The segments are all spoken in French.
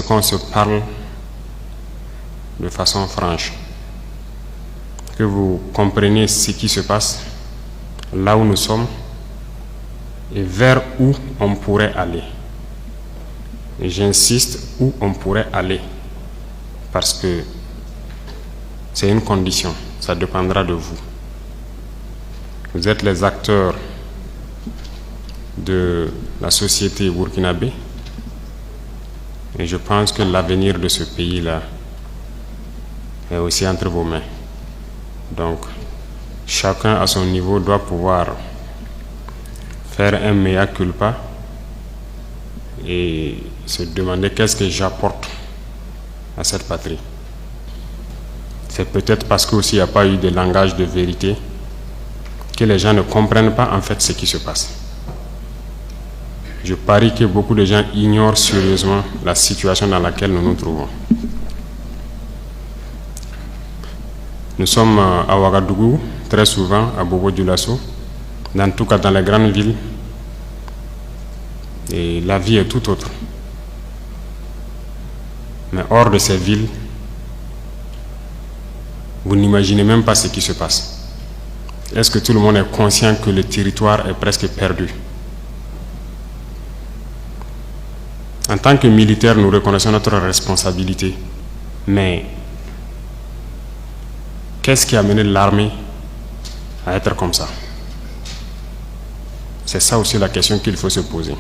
qu'on se parle de façon franche, que vous compreniez ce qui se passe, là où nous sommes et vers où on pourrait aller. Et j'insiste, où on pourrait aller, parce que c'est une condition, ça dépendra de vous. Vous êtes les acteurs de la société burkinabé et je pense que l'avenir de ce pays-là est aussi entre vos mains. Donc, chacun à son niveau doit pouvoir faire un mea culpa et se demander qu'est-ce que j'apporte à cette patrie. C'est peut-être parce qu'aussi il n'y a pas eu de langage de vérité que les gens ne comprennent pas en fait ce qui se passe. Je parie que beaucoup de gens ignorent sérieusement la situation dans laquelle nous nous trouvons. Nous sommes à Ouagadougou, très souvent à Bobo-Dioulasso, dans tout cas dans les grandes villes, et la vie est tout autre. Mais hors de ces villes, vous n'imaginez même pas ce qui se passe. Est-ce que tout le monde est conscient que le territoire est presque perdu? En tant que militaires, nous reconnaissons notre responsabilité. Mais qu'est-ce qui a mené l'armée à être comme ça? C'est ça aussi la question qu'il faut se poser.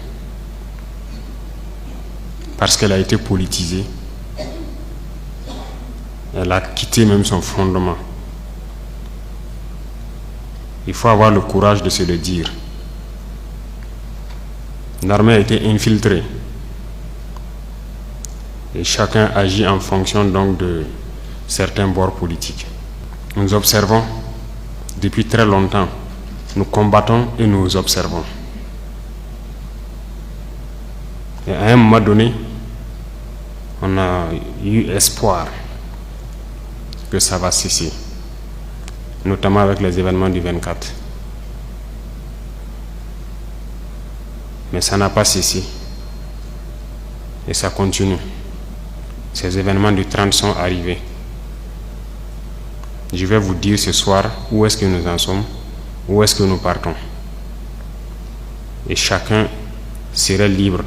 Parce qu'elle a été politisée. Elle a quitté même son fondement. Il faut avoir le courage de se le dire. L'armée a été infiltrée. Et chacun agit en fonction donc de certains bords politiques. Nous observons depuis très longtemps. Nous combattons et nous observons. Et à un moment donné, on a eu espoir que ça va cesser, notamment avec les événements du 24. Mais ça n'a pas cessé. Et ça continue. Ces événements du 30 sont arrivés. Je vais vous dire ce soir où est-ce que nous en sommes, où est-ce que nous partons. Et chacun serait libre,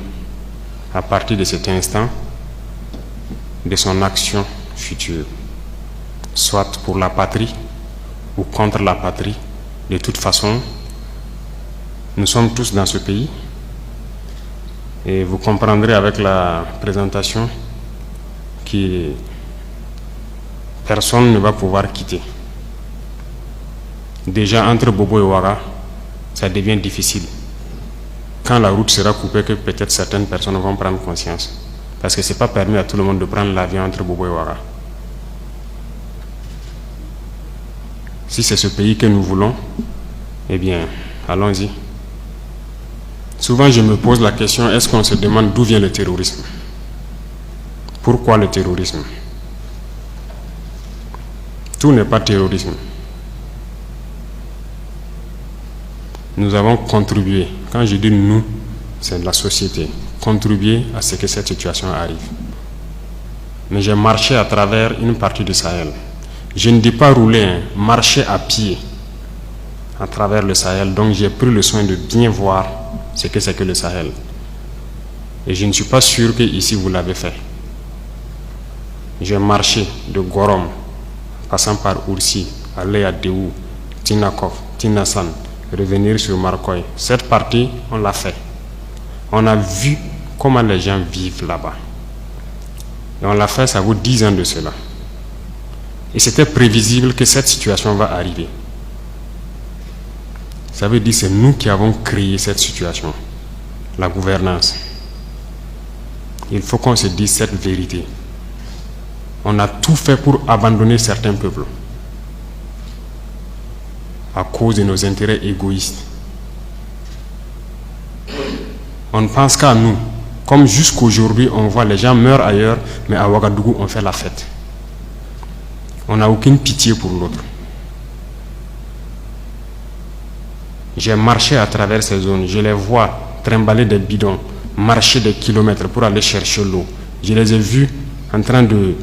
à partir de cet instant, de son action future, soit pour la patrie ou contre la patrie. De toute façon, nous sommes tous dans ce pays et vous comprendrez avec la présentation que personne ne va pouvoir quitter. Déjà entre Bobo et Ouaga, ça devient difficile. Quand la route sera coupée, que peut-être certaines personnes vont prendre conscience. Parce que ce n'est pas permis à tout le monde de prendre l'avion entre Bobo et Ouaga. Si c'est ce pays que nous voulons, eh bien, allons-y. Souvent, je me pose la question, est-ce qu'on se demande d'où vient le terrorisme? Pourquoi le terrorisme? Tout n'est pas terrorisme. Nous avons contribué, quand je dis nous, c'est la société, contribué à ce que cette situation arrive. Mais j'ai marché à travers une partie du Sahel. Je ne dis pas rouler, marcher à pied à travers le Sahel. Donc j'ai pris le soin de bien voir ce que c'est que le Sahel. Et je ne suis pas sûr que ici vous l'avez fait. J'ai marché de Gorom, passant par Oursi, aller à Déou, Tinakov, Tinasan, revenir sur Marcoy. Cette partie, on l'a fait. On a vu comment les gens vivent là-bas. Et on l'a fait, ça vaut 10 ans de cela. Et c'était prévisible que cette situation va arriver. Ça veut dire que c'est nous qui avons créé cette situation. La gouvernance. Il faut qu'on se dise cette vérité. On a tout fait pour abandonner certains peuples à cause de nos intérêts égoïstes. On ne pense qu'à nous. Comme jusqu'aujourd'hui, on voit les gens meurent ailleurs, mais à Ouagadougou, on fait la fête. On n'a aucune pitié pour l'autre. J'ai marché à travers ces zones, je les vois trimballer des bidons, marcher des kilomètres pour aller chercher l'eau. Je les ai vus en train de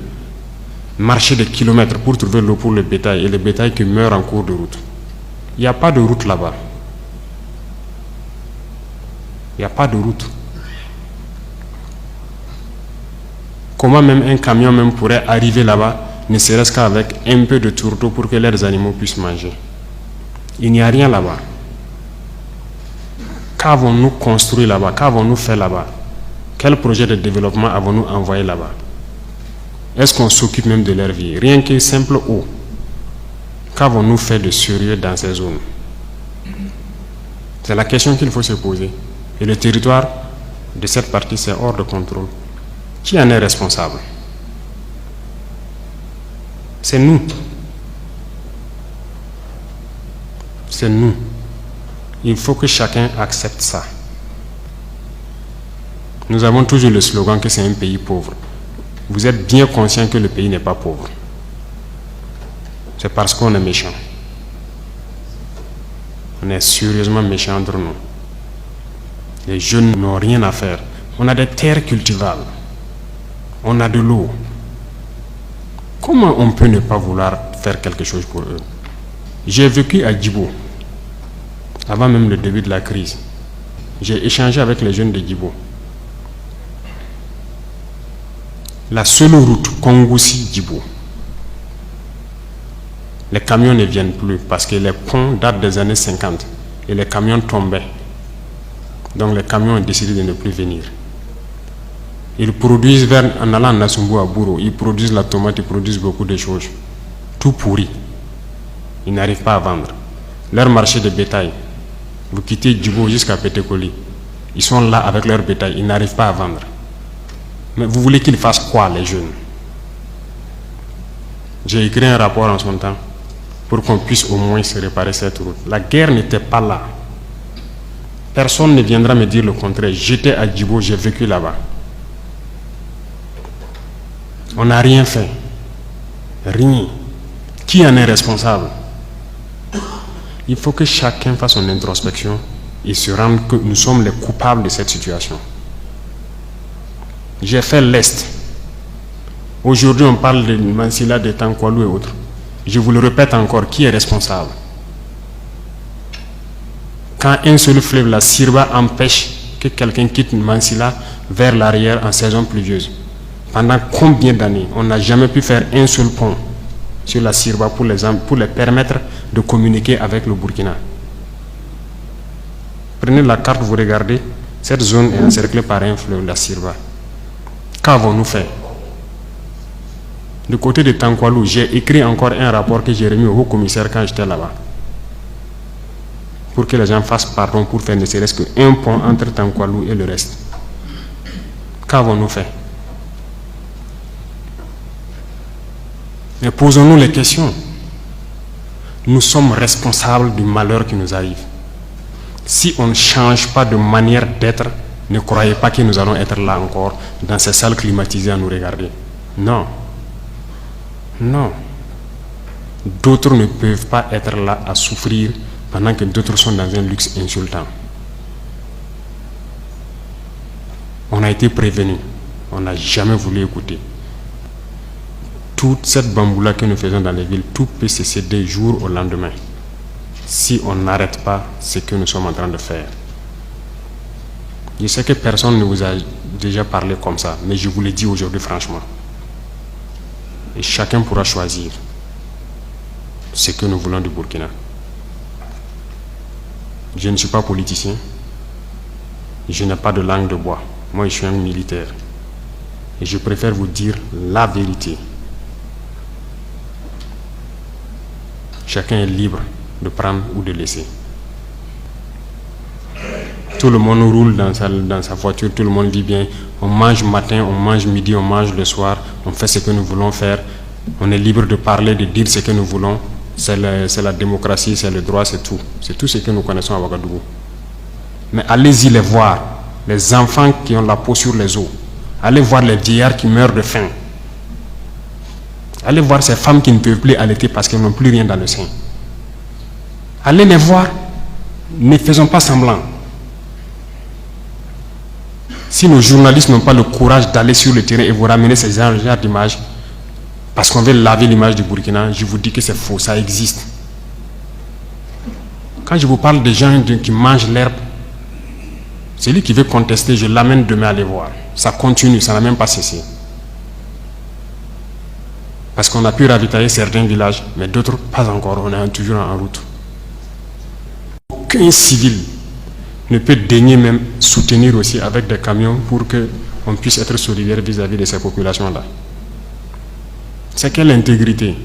marcher des kilomètres pour trouver l'eau pour le bétail, et le bétail qui meurt en cours de route. Il n'y a pas de route là-bas. Il n'y a pas de route. Comment même un camion même pourrait arriver là-bas, ne serait-ce qu'avec un peu de tourteau pour que leurs animaux puissent manger? Il n'y a rien là-bas. Qu'avons-nous construit là-bas? Qu'avons-nous fait là-bas? Quel projet de développement avons-nous envoyé là-bas? Est-ce qu'on s'occupe même de leur vie? Rien que simple eau. Qu'avons-nous fait de sérieux dans ces zones? C'est la question qu'il faut se poser. Et le territoire de cette partie, c'est hors de contrôle. Qui en est responsable? C'est nous. C'est nous. Il faut que chacun accepte ça. Nous avons toujours le slogan que c'est un pays pauvre. Vous êtes bien conscient que le pays n'est pas pauvre. C'est parce qu'on est méchant. On est sérieusement méchant entre nous. Les jeunes n'ont rien à faire. On a des terres cultivables. On a de l'eau. Comment on peut ne pas vouloir faire quelque chose pour eux? J'ai vécu à Djibo, avant même le début de la crise. J'ai échangé avec les jeunes de Djibo. La seule route Kongoussi-Djibo, les camions ne viennent plus parce que les ponts datent des années 50 et les camions tombaient. Donc les camions ont décidé de ne plus venir. Ils produisent, en allant à Nassumbu à Bouro, ils produisent la tomate, ils produisent beaucoup de choses. Tout pourri. Ils n'arrivent pas à vendre. Leur marché de bétail, vous quittez Djibo jusqu'à Pétékoli, ils sont là avec leur bétail, ils n'arrivent pas à vendre. Mais vous voulez qu'ils fassent quoi, les jeunes? J'ai écrit un rapport en son temps pour qu'on puisse au moins se réparer cette route. La guerre n'était pas là. Personne ne viendra me dire le contraire. J'étais à Djibo, j'ai vécu là-bas. On n'a rien fait. Rien. Qui en est responsable? Il faut que chacun fasse son introspection et se rende que nous sommes les coupables de cette situation. J'ai fait l'Est. Aujourd'hui, on parle de Mansilla, de Tankwalou et autres. Je vous le répète encore, qui est responsable? Quand un seul fleuve, la Sirba, empêche que quelqu'un quitte Mansilla vers l'arrière en saison pluvieuse, pendant combien d'années on n'a jamais pu faire un seul pont sur la Sirba pour les permettre de communiquer avec le Burkina? Prenez la carte, vous regardez, cette zone est encerclée par un fleuve, la Sirba. Qu'avons-nous fait? Du côté de Tankwalou, j'ai écrit encore un rapport que j'ai remis au haut-commissaire quand j'étais là-bas, pour que les gens fassent pardon pour faire ne serait-ce qu'un pont entre Tankwalou et le reste. Qu'avons-nous fait? Mais posons-nous les questions. Nous sommes responsables du malheur qui nous arrive. Si on ne change pas de manière d'être, ne croyez pas que nous allons être là encore, dans ces salles climatisées à nous regarder. Non. Non. D'autres ne peuvent pas être là à souffrir pendant que d'autres sont dans un luxe insultant. On a été prévenus. On n'a jamais voulu écouter. Toute cette bamboula que nous faisons dans les villes, tout peut cesser du jour au lendemain, si on n'arrête pas ce que nous sommes en train de faire. Je sais que personne ne vous a déjà parlé comme ça, mais je vous le dis aujourd'hui franchement. Et chacun pourra choisir ce que nous voulons du Burkina. Je ne suis pas politicien. Je n'ai pas de langue de bois. Moi, je suis un militaire. Et je préfère vous dire la vérité. Chacun est libre de prendre ou de laisser. Tout le monde roule dans sa voiture, tout le monde vit bien. On mange matin, on mange midi, on mange le soir. On fait ce que nous voulons faire. On est libre de parler, de dire ce que nous voulons. C'est la démocratie, c'est le droit, c'est tout. C'est tout ce que nous connaissons à Ouagadougou. Mais allez-y les voir. Les enfants qui ont la peau sur les os. Allez voir les vieillards qui meurent de faim. Allez voir ces femmes qui ne peuvent plus allaiter parce qu'elles n'ont plus rien dans le sein. Allez les voir. Ne faisons pas semblant. Si nos journalistes n'ont pas le courage d'aller sur le terrain et vous ramener ces genres d'images, parce qu'on veut laver l'image du Burkina, je vous dis que c'est faux, ça existe. Quand je vous parle des gens qui mangent l'herbe, celui qui veut contester, je l'amène demain à les voir. Ça continue, ça n'a même pas cessé. Parce qu'on a pu ravitailler certains villages, mais d'autres pas encore, on est toujours en route. Aucun civil ne peut daigner même soutenir aussi avec des camions pour qu'on puisse être solidaire vis-à-vis de ces populations-là. C'est quelle intégrité?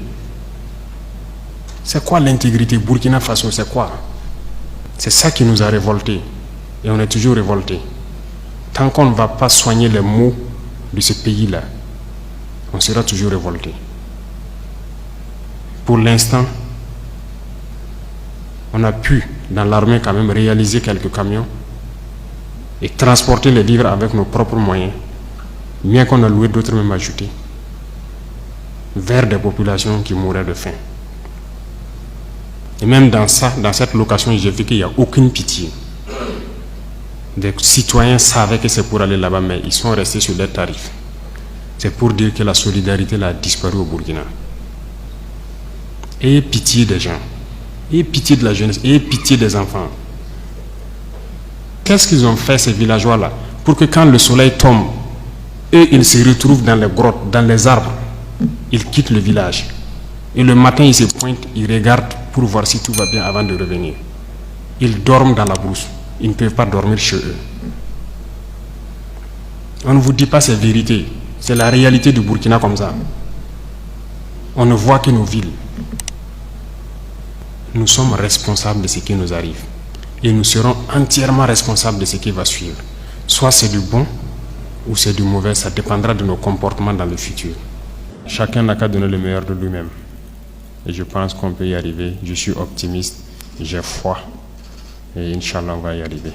C'est quoi l'intégrité? Burkina Faso, c'est quoi? C'est ça qui nous a révoltés. Et on est toujours révoltés. Tant qu'on ne va pas soigner les maux de ce pays-là, on sera toujours révoltés. Pour l'instant, on a pu, dans l'armée quand même, réaliser quelques camions et transporter les vivres avec nos propres moyens, bien qu'on a loué d'autres même ajoutés, vers des populations qui mouraient de faim. Et même dans cette location, j'ai vu qu'il n'y a aucune pitié. Des citoyens savaient que c'est pour aller là-bas, mais ils sont restés sur leurs tarifs. C'est pour dire que la solidarité a disparu au Burkina. Ayez pitié des gens, ayez pitié de la jeunesse, ayez pitié des enfants. Qu'est-ce qu'ils ont fait, ces villageois-là, pour que quand le soleil tombe, eux, ils se retrouvent dans les grottes, dans les arbres, ils quittent le village. Et le matin, ils se pointent, ils regardent pour voir si tout va bien avant de revenir. Ils dorment dans la brousse. Ils ne peuvent pas dormir chez eux. On ne vous dit pas ces vérités. C'est la réalité du Burkina comme ça. On ne voit que nos villes. Nous sommes responsables de ce qui nous arrive. Et nous serons entièrement responsables de ce qui va suivre. Soit c'est du bon ou c'est du mauvais, ça dépendra de nos comportements dans le futur. Chacun n'a qu'à donner le meilleur de lui-même. Et je pense qu'on peut y arriver. Je suis optimiste, j'ai foi. Et Inch'Allah, on va y arriver.